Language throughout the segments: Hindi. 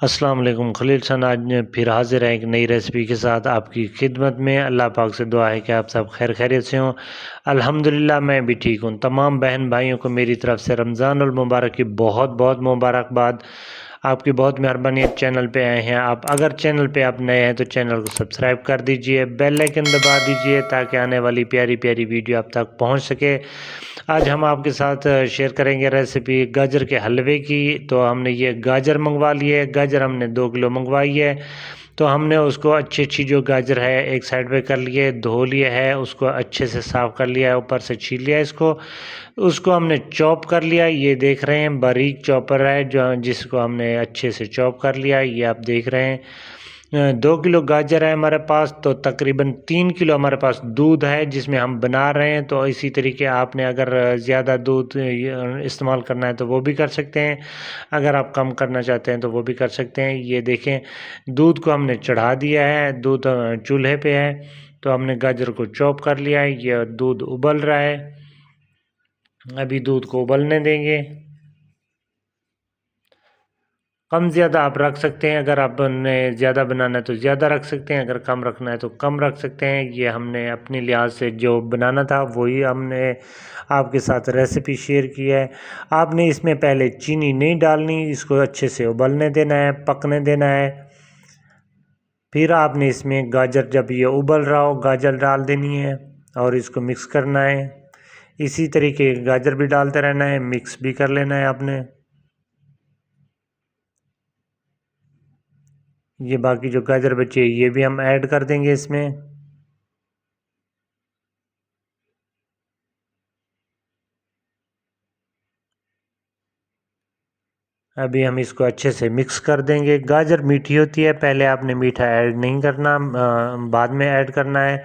अस्सलाम वालेकुम खलील सन आज फिर हाजिर है एक नई रेसिपी के साथ आपकी खिदमत में। अल्लाह पाक से दुआ है कि आप सब खैर खैरियत से हों। अल्हम्दुलिल्लाह मैं भी ठीक हूँ। तमाम बहन भाइयों को मेरी तरफ से रमज़ानुल मुबारक की बहुत बहुत मुबारकबाद। आपकी बहुत मेहरबानी। चैनल पे आए हैं आप, अगर चैनल पे आप नए हैं तो चैनल को सब्सक्राइब कर दीजिए, बेल आइकन दबा दीजिए ताकि आने वाली प्यारी प्यारी वीडियो आप तक पहुंच सके। आज हम आपके साथ शेयर करेंगे रेसिपी गाजर के हलवे की। तो हमने ये गाजर मंगवा लिए, गाजर हमने 2 किलो मंगवाई है। तो हमने उसको अच्छी अच्छी जो गाजर है एक साइड पे कर लिए, धो लिए है, उसको अच्छे से साफ़ कर लिया है, ऊपर से छील लिया इसको। उसको हमने चॉप कर लिया, ये देख रहे हैं बारीक चॉपर है जो जिसको हमने अच्छे से चॉप कर लिया, ये आप देख रहे हैं। 2 किलो गाजर है हमारे पास, तो तकरीबन 3 किलो हमारे पास दूध है जिसमें हम बना रहे हैं। तो इसी तरीके आपने अगर ज़्यादा दूध इस्तेमाल करना है तो वो भी कर सकते हैं, अगर आप कम करना चाहते हैं तो वो भी कर सकते हैं। ये देखें, दूध को हमने चढ़ा दिया है, दूध चूल्हे पे है। तो हमने गाजर को चॉप कर लिया है, ये दूध उबल रहा है, अभी दूध को उबलने देंगे। कम ज़्यादा आप रख सकते हैं, अगर आपने ज़्यादा बनाना है तो ज़्यादा रख सकते हैं, अगर कम रखना है तो कम रख सकते हैं। ये हमने अपने लिहाज से जो बनाना था वही हमने आपके साथ रेसिपी शेयर की है। आपने इसमें पहले चीनी नहीं डालनी, इसको अच्छे से उबलने देना है, पकने देना है। फिर आपने इसमें गाजर, जब ये उबल रहा हो, गाजर डाल देनी है और इसको मिक्स करना है। इसी तरीके गाजर भी डालते रहना है, मिक्स भी कर लेना है आपने। ये बाकी जो गाजर बची है ये भी हम ऐड कर देंगे इसमें। अभी हम इसको अच्छे से मिक्स कर देंगे। गाजर मीठी होती है, पहले आपने मीठा ऐड नहीं करना, बाद में ऐड करना है,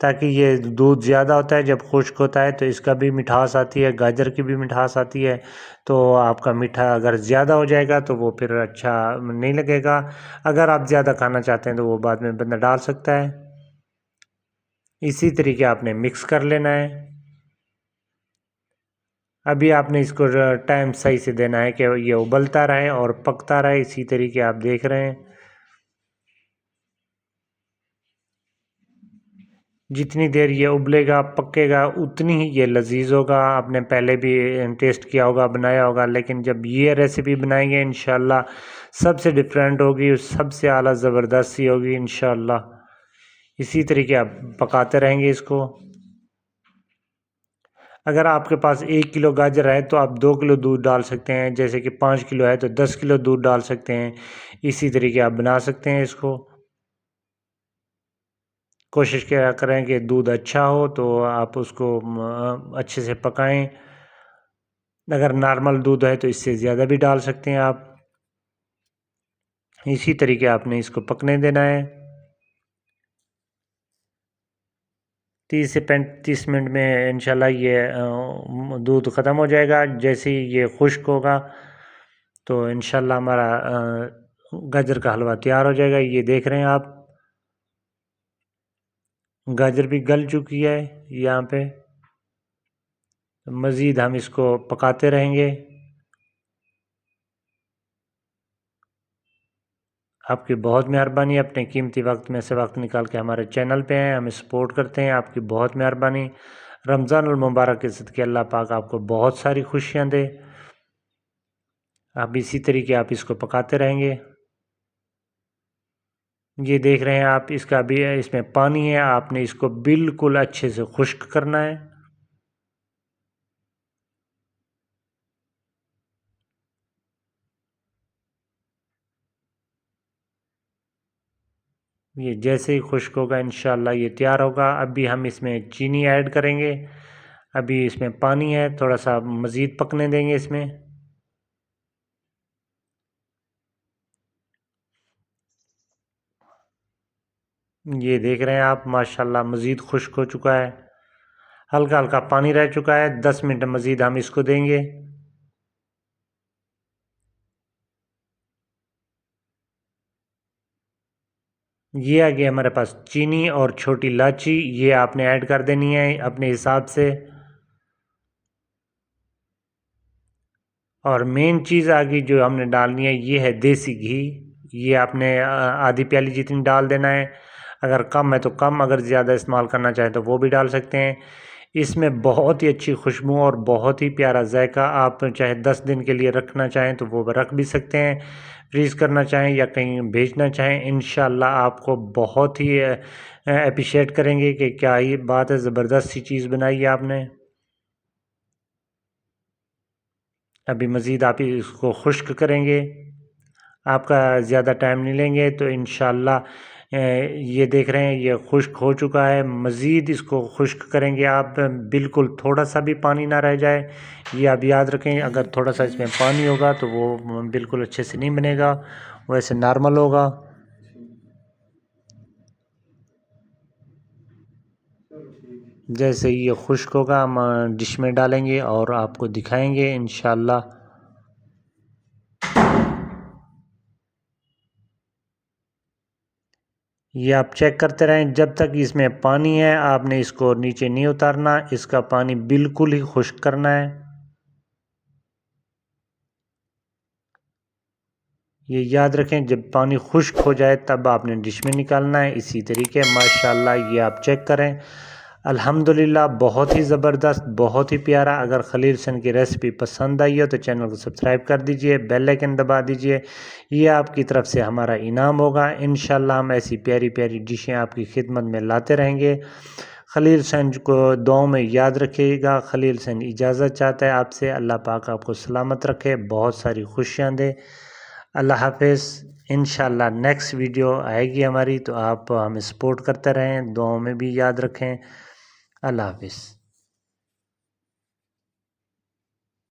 ताकि ये दूध ज़्यादा होता है जब खुश्क होता है तो इसका भी मिठास आती है, गाजर की भी मिठास आती है। तो आपका मीठा अगर ज़्यादा हो जाएगा तो वो फिर अच्छा नहीं लगेगा। अगर आप ज़्यादा खाना चाहते हैं तो वो बाद में बंदा डाल सकता है। इसी तरीके आपने मिक्स कर लेना है। अभी आपने इसको टाइम सही से देना है कि ये उबलता रहे और पकता रहे, इसी तरीके आप देख रहे हैं। जितनी देर ये उबलेगा पकेगा उतनी ही ये लजीज होगा। आपने पहले भी टेस्ट किया होगा, बनाया होगा, लेकिन जब ये रेसिपी बनाएंगे इंशाल्लाह सबसे डिफरेंट होगी, सबसे आला ज़बरदस्त सी होगी इंशाल्लाह। इसी तरीके आप पकाते रहेंगे इसको। अगर आपके पास 1 किलो गाजर है तो आप 2 किलो दूध डाल सकते हैं, जैसे कि 5 किलो है तो 10 किलो दूध डाल सकते हैं। इसी तरीके आप बना सकते हैं इसको। कोशिश किया करें कि दूध अच्छा हो तो आप उसको अच्छे से पकाएं। अगर नॉर्मल दूध है तो इससे ज़्यादा भी डाल सकते हैं आप। इसी तरीके आपने इसको पकने देना है। 30 से 35 मिनट में इंशाल्लाह ये दूध ख़त्म हो जाएगा। जैसे ही ये खुश्क होगा तो इंशाल्लाह हमारा गाजर का हलवा तैयार हो जाएगा। ये देख रहे हैं आप, गाजर भी गल चुकी है यहाँ पे। मज़ीद हम इसको पकाते रहेंगे। आपकी बहुत मेहरबानी, अपने कीमती वक्त में से वक्त निकाल के हमारे चैनल पे हैं, हमें सपोर्ट करते हैं, आपकी बहुत मेहरबानी। रमज़ानुल मुबारक के सदक़े अल्लाह पाक आपको बहुत सारी खुशियाँ दे। आप इसी तरीके आप इसको पकाते रहेंगे। ये देख रहे हैं आप, इसका भी इसमें पानी है, आपने इसको बिल्कुल अच्छे से खुश्क करना है। ये जैसे ही खुश्क होगा इंशाल्लाह ये तैयार होगा। अभी हम इसमें चीनी ऐड करेंगे। अभी इसमें पानी है, थोड़ा सा मज़ीद पकने देंगे इसमें। ये देख रहे हैं आप, माशाल्लाह मज़ीद खुश्क हो चुका है, हल्का हल्का पानी रह चुका है। 10 मिनट मज़ीद हम इसको देंगे। ये आ गया हमारे पास चीनी और छोटी इलायची, ये आपने ऐड कर देनी है अपने हिसाब से। और मेन चीज़ आ गई जो हमने डालनी है, ये है देसी घी। ये आपने आधी प्याली जितनी डाल देना है। अगर कम है तो कम, अगर ज़्यादा इस्तेमाल करना चाहें तो वो भी डाल सकते हैं। इसमें बहुत ही अच्छी खुशबू और बहुत ही प्यारा जायका, आप चाहे 10 दिन के लिए रखना चाहें तो वो रख भी सकते हैं, फ्रीज़ करना चाहें या कहीं भेजना चाहें। इंशाल्लाह आपको बहुत ही अप्रिशिएट करेंगे कि क्या ये बात है, ज़बरदस्त सी चीज़ बनाई है आपने। अभी मज़ीद आप इसको खुश्क करेंगे, आपका ज़्यादा टाइम नहीं लेंगे तो इंशाल्लाह ये देख रहे हैं ये खुश्क हो चुका है। मज़ीद इसको खुश्क करेंगे आप, बिल्कुल थोड़ा सा भी पानी ना रह जाए। ये आप याद रखें, अगर थोड़ा सा इसमें पानी होगा तो वो बिल्कुल अच्छे से नहीं बनेगा, वैसे नॉर्मल होगा। जैसे ये खुश्क होगा हम डिश में डालेंगे और आपको दिखाएंगे इंशाल्लाह। ये आप चेक करते रहें जब तक इसमें पानी है, आपने इसको नीचे नहीं उतारना, इसका पानी बिल्कुल ही खुश्क करना है। ये याद रखें, जब पानी खुश्क हो जाए तब आपने डिश में निकालना है। इसी तरीके माशाल्लाह ये आप चेक करें, अल्हम्दुलिल्लाह बहुत ही ज़बरदस्त, बहुत ही प्यारा। अगर खलील सन की रेसिपी पसंद आई हो तो चैनल को सब्सक्राइब कर दीजिए, बेल आइकन दबा दीजिए, ये आपकी तरफ से हमारा इनाम होगा। इंशाल्लाह हम ऐसी प्यारी प्यारी डिशें आपकी खिदमत में लाते रहेंगे। खलील सन को दुआओं में याद रखिएगा। खलील सन इजाज़त चाहता है आपसे, अल्लाह पाक आपको सलामत रखे, बहुत सारी खुशियाँ दे। अल्लाह हाफ़िज़। इंशाल्लाह नेक्स्ट वीडियो आएगी हमारी, तो आप हमें सपोर्ट करते रहें, दुआओं में भी याद रखें। अल्लाह हाफ़िज़।